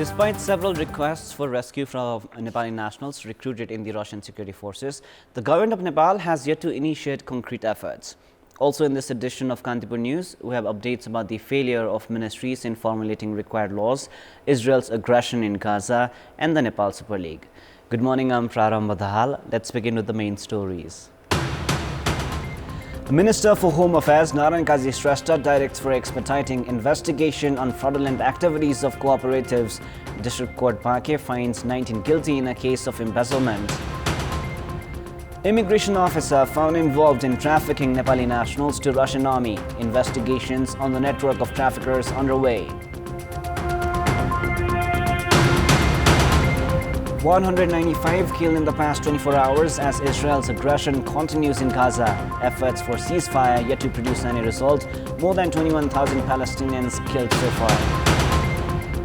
Despite several requests for rescue from Nepali nationals recruited in the Russian security forces, the government of Nepal has yet to initiate concrete efforts. Also in this edition of Kantipur News, we have updates about the failure of ministries in formulating required laws, Israel's aggression in Gaza, and the Nepal Super League. Good morning, I'm Prarambha Dahal. Let's begin with the main stories. The Minister for Home Affairs, Narayan Kazi Shrestha, directs for expediting investigation on fraudulent activities of cooperatives. District Court Bake finds 19 guilty in a case of embezzlement. Immigration officer found involved in trafficking Nepali nationals to Russian army. Investigations on the network of traffickers underway. 195 killed in the past 24 hours as Israel's aggression continues in Gaza. Efforts for ceasefire yet to produce any result. More than 21,000 Palestinians killed so far.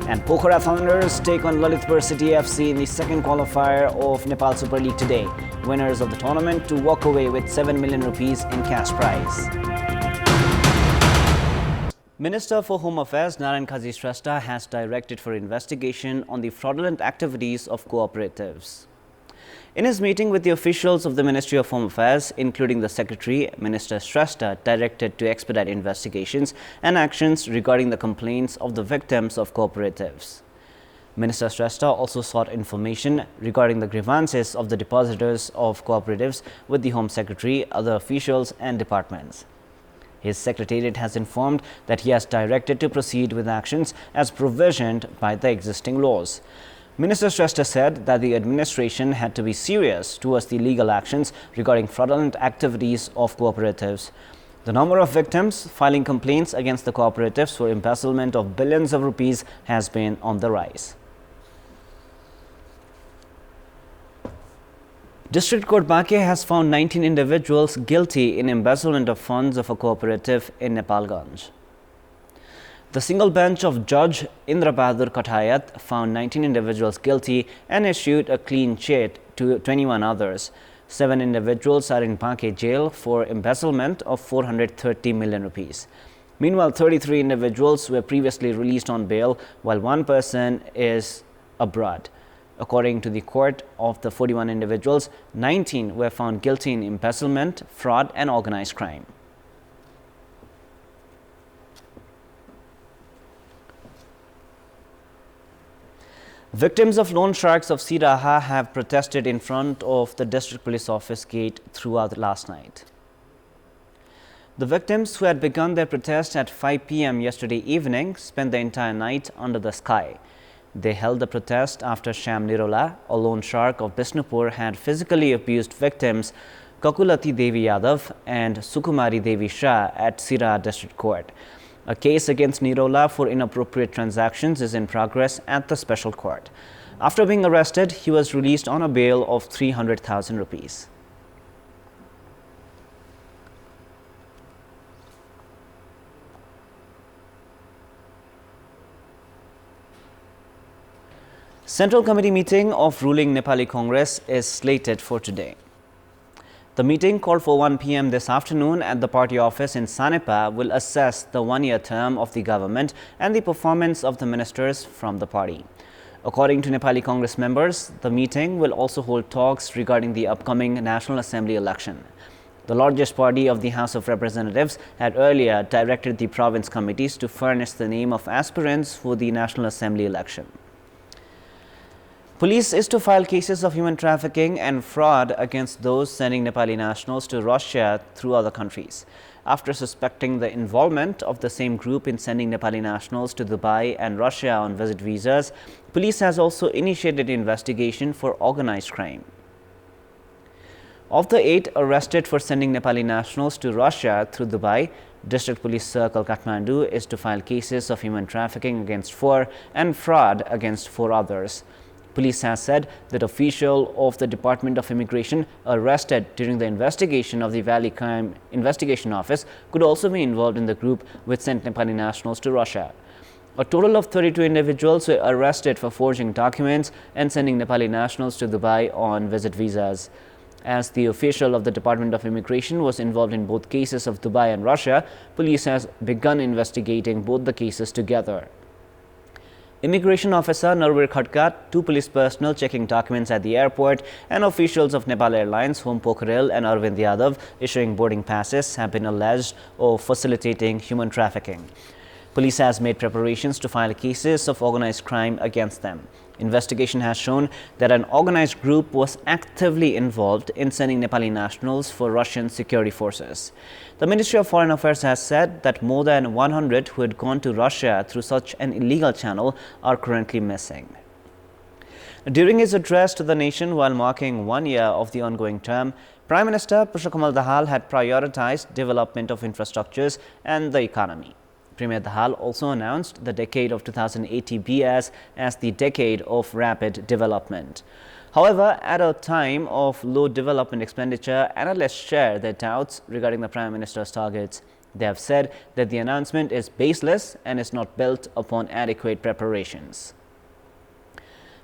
And Pokhara Thunders take on Lalitpur City FC in the second qualifier of Nepal Super League today. Winners of the tournament to walk away with 7 million rupees in cash prize. Minister for Home Affairs Narayan Kazi Shrestha has directed for investigation on the fraudulent activities of cooperatives. In his meeting with the officials of the Ministry of Home Affairs, including the Secretary, Minister Shrestha directed to expedite investigations and actions regarding the complaints of the victims of cooperatives. Minister Shrestha also sought information regarding the grievances of the depositors of cooperatives with the Home Secretary, other officials and departments. His secretariat has informed that he has directed to proceed with actions as provisioned by the existing laws. Minister Shrestha said that the administration had to be serious towards the legal actions regarding fraudulent activities of cooperatives. The number of victims filing complaints against the cooperatives for embezzlement of billions of rupees has been on the rise. District Court Bake has found 19 individuals guilty in embezzlement of funds of a cooperative in Nepalganj. The single bench of Judge Indra Bahadur Kathayat found 19 individuals guilty and issued a clean chit to 21 others. 7 individuals are in Bake jail for embezzlement of 430 million rupees. Meanwhile, 33 individuals were previously released on bail, while one person is abroad. According to the court, of the 41 individuals, 19 were found guilty in embezzlement, fraud and organized crime. Victims of loan sharks of Siraha have protested in front of the district police office gate throughout last night. The victims, who had begun their protest at 5 p.m. yesterday evening, spent the entire night under the sky. They held the protest after Sham Nirola, a loan shark of Bisnupur, had physically abused victims Kakulati Devi Yadav and Sukumari Devi Shah at Siraha District Court. A case against Nirola for inappropriate transactions is in progress at the special court. After being arrested, he was released on a bail of 300,000 rupees. Central Committee meeting of ruling Nepali Congress is slated for today. The meeting, called for 1 p.m. this afternoon at the party office in Sanepa, will assess the one-year term of the government and the performance of the ministers from the party. According to Nepali Congress members, the meeting will also hold talks regarding the upcoming National Assembly election. The largest party of the House of Representatives had earlier directed the province committees to furnish the name of aspirants for the National Assembly election. Police is to file cases of human trafficking and fraud against those sending Nepali nationals to Russia through other countries. After suspecting the involvement of the same group in sending Nepali nationals to Dubai and Russia on visit visas, police has also initiated investigation for organized crime. Of the 8 arrested for sending Nepali nationals to Russia through Dubai, District Police Circle Kathmandu is to file cases of human trafficking against 4 and fraud against 4 others. Police has said that official of the Department of Immigration arrested during the investigation of the Valley Crime Investigation Office could also be involved in the group which sent Nepali nationals to Russia. A total of 32 individuals were arrested for forging documents and sending Nepali nationals to Dubai on visit visas. As the official of the Department of Immigration was involved in both cases of Dubai and Russia, police has begun investigating both the cases together. Immigration officer Narvir Khatka, 2 police personnel checking documents at the airport, and officials of Nepal Airlines, Home Pokhrel and Arvind Yadav, issuing boarding passes have been alleged of facilitating human trafficking. Police has made preparations to file cases of organized crime against them. Investigation has shown that an organized group was actively involved in sending Nepali nationals for Russian security forces. The Ministry of Foreign Affairs has said that more than 100 who had gone to Russia through such an illegal channel are currently missing. During his address to the nation while marking 1 year of the ongoing term, Prime Minister Dahal had prioritized development of infrastructures and the economy. Premier Dahal also announced the decade of 2080 BS as the decade of rapid development. However, at a time of low development expenditure, analysts share their doubts regarding the Prime Minister's targets. They have said that the announcement is baseless and is not built upon adequate preparations.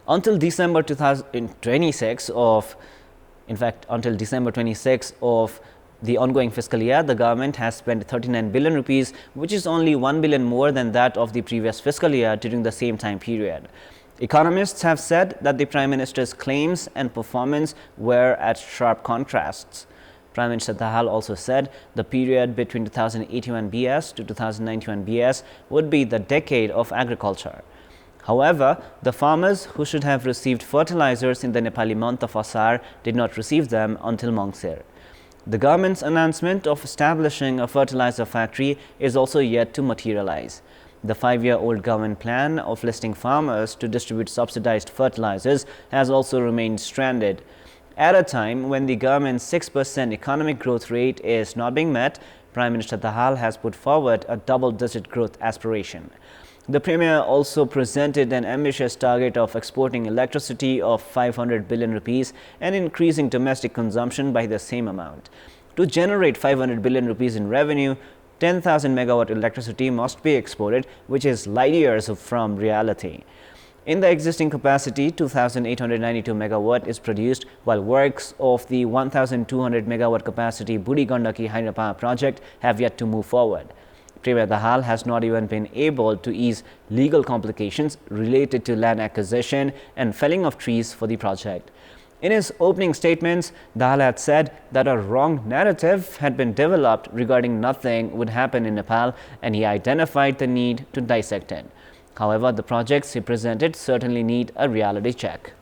Until December 2026 of the ongoing fiscal year, the government has spent 39 billion rupees, which is only 1 billion more than that of the previous fiscal year during the same time period. Economists have said that the Prime Minister's claims and performance were at sharp contrasts. Prime Minister Dahal also said the period between 2081 BS to 2091 BS would be the decade of agriculture. However, the farmers who should have received fertilizers in the Nepali month of Asar did not receive them until Mongsir. The government's announcement of establishing a fertilizer factory is also yet to materialize. The 5-year-old government plan of listing farmers to distribute subsidized fertilizers has also remained stranded. At a time when the government's 6% economic growth rate is not being met, Prime Minister Dahal has put forward a double-digit growth aspiration. The Premier also presented an ambitious target of exporting electricity of 500 billion rupees and increasing domestic consumption by the same amount. To generate 500 billion rupees in revenue, 10,000 megawatt electricity must be exported, which is light years from reality. In the existing capacity, 2,892 megawatt is produced, while works of the 1,200 megawatt capacity Budi Gandaki hydropower project have yet to move forward. Premier Dahal has not even been able to ease legal complications related to land acquisition and felling of trees for the project. In his opening statements, Dahal had said that a wrong narrative had been developed regarding nothing would happen in Nepal, and he identified the need to dissect it. However, the projects he presented certainly need a reality check.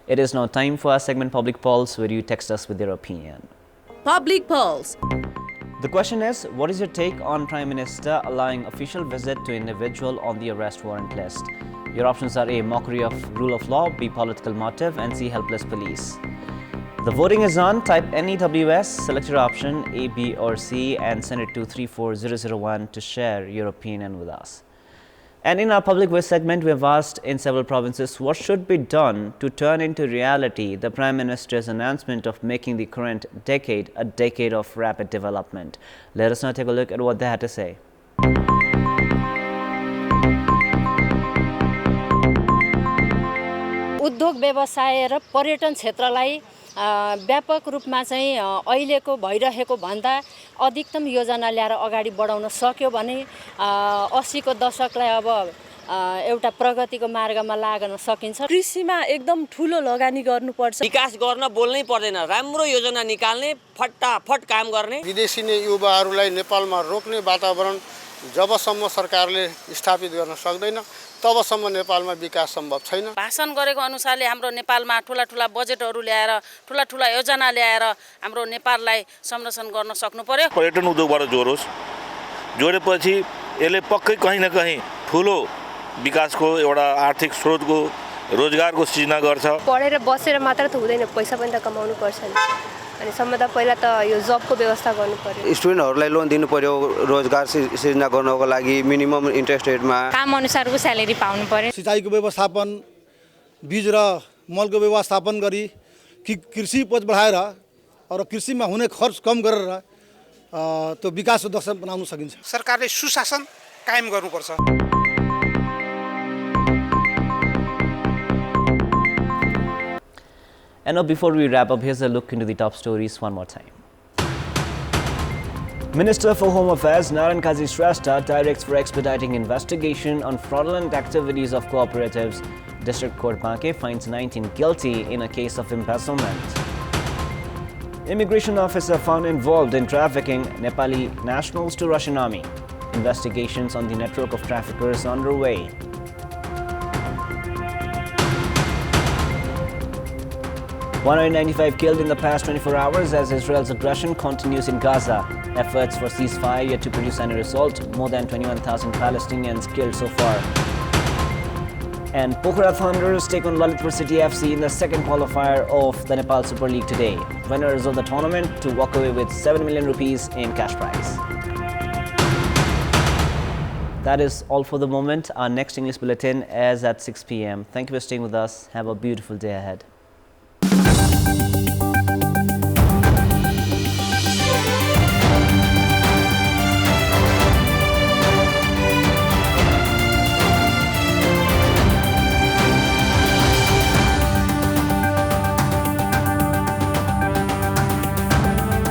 It is now time for our segment Public Pulse, where you text us with your opinion. Public Pulse. The question is, what is your take on Prime Minister allowing official visit to individual on the arrest warrant list? Your options are A, mockery of rule of law, B, political motive, and C, helpless police. The voting is on. Type NEWS, select your option A, B, or C, and send it to 34001 to share your opinion with us. And in our Public Voice segment, we have asked in several provinces what should be done to turn into reality the Prime Minister's announcement of making the current decade a decade of rapid development. Let us now take a look at what they had to say. उद्योग व्यवसाय र पर्यटन क्षेत्रलाई व्यापक रूपमा चाहिँ अहिलेको भइरहेको भन्दा अधिकतम योजना ल्याएर अगाडि बढाउन सक्यो भने 80 को दशकलाई अब एउटा प्रगतिको मार्गमा लाग्न सकिन्छ। कृषिमा एकदम ठूलो लगानी गर्नुपर्छ। विकास गर्न बोल्नै पर्दैन, राम्रो योजना निकाल्ने, फटाफट काम गर्ने। विदेशी युवाहरूलाई नेपालमा रोक्ने वातावरण जबसम्म सरकारले स्थापित गर्न सक्दैन तबसम्म नेपालमा विकास सम्भव छैन। भाषण गरेको अनुसारले हाम्रो नेपालमा ठूला बजेटहरु ल्याएर ठूला योजना ल्याएर हाम्रो नेपाललाई संरक्षण गर्न सक्नु पर्यो। पर्यटन उद्योगबाट जोडोस्, जोडेपछि यसले पक्कै कहीं न कहीं ठूलो विकासको एउटा आर्थिक स्रोतको रोजगारको सृजना गर्छ। पढेर बसेर मात्र त हुँदैन, पैसा पनि त कमाउनु पर्छ नि। अनि सम्बन्ध पहिला त यो जबको व्यवस्था गर्नु पर्यो। स्टुडेन्टहरुलाई लोन दिनु पर्यो, रोजगार सृजना गर्नको लागि मिनिमम इन्ट्रेस्ट रेटमा काम अनुसारको स्यालेरी पाउनु पर्यो। सिंचाइको व्यवस्थापन, बीज र मलको व्यवस्थापन गरी कृषि उपज बढाएर र कृषिमा हुने खर्च कम गरेर त्यो विकासको दर्शन बनाउन सकिन्छ। सरकारले सुशासन कायम गर्नुपर्छ। And now, before we wrap up, here's a look into the top stories one more time. Minister for Home Affairs Naran Kazi Shrestha directs for expediting investigation on fraudulent activities of cooperatives. District Court Banke finds 19 guilty in a case of embezzlement. Immigration officer found involved in trafficking Nepali nationals to Russian army. Investigations on the network of traffickers underway. $195 killed in the past 24 hours as Israel's aggression continues in Gaza. Efforts for ceasefire yet to produce any result. More than 21,000 Palestinians killed so far. And Pokhara Thunders take on Lalitpur City FC in the second qualifier of the Nepal Super League today. Winners of the tournament to walk away with 7 million rupees in cash prize. That is all for the moment. Our next English bulletin is at 6 p.m. Thank you for staying with us. Have a beautiful day ahead.